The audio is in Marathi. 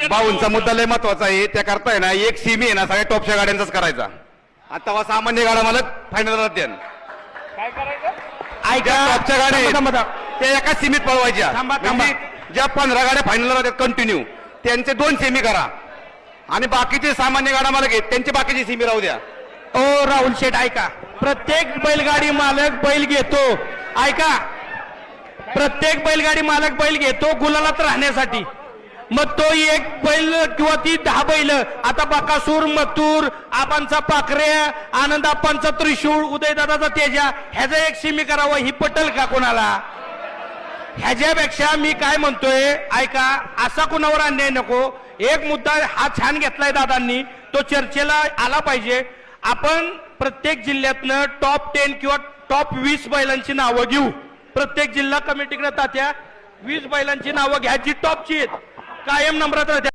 भाऊंचा मुद्दा लय महत्वाचा आहे. त्या करताय ना एक सीमी आहे ना सगळ्या टॉपच्या गाड्यांचाच करायचा. आता सामान्य गाडा मला फायनल द्या. काय करायचं ऐका टॉपच्या गाड्या त्या एका सीमीत पळवायच्या. म्हणजे ज्या 15 गाड्या फायनल राहतात कंटिन्यू त्यांचे 2 सेमी करा आणि बाकीचे सामान्य गाडा मला घेत त्यांची बाकीची सीमी राहू द्या. ओ राहुल शेठ ऐका, प्रत्येक बैलगाडी मालक बैल घेतो. ऐका, प्रत्येक बैलगाडी मालक बैल घेतो गुलालात राहण्यासाठी. मग तो एक बैल किंवा ती 10 बैल, आता बकासूर, मथुर, आबांचा पाखरे, आनंद आपांचा त्रिशूळ, उदयदादाचा तेजा, ह्याचा एक सीमी करावं ही पटल का कोणाला? ह्याच्यापेक्षा मी काय म्हणतोय ऐका, असा कुणावर अन्याय नको. एक मुद्दा हा छान घेतलाय दादांनी, तो चर्चेला आला पाहिजे. आपण प्रत्येक जिल्ह्यातनं टॉप 10 किंवा टॉप 20 बैलांची नावं घेऊ. प्रत्येक जिल्हा कमिटीकडे तात्या 20 बैलांची नावं घ्या जी टॉपची आहेत, कायम नंबरात राहत्या.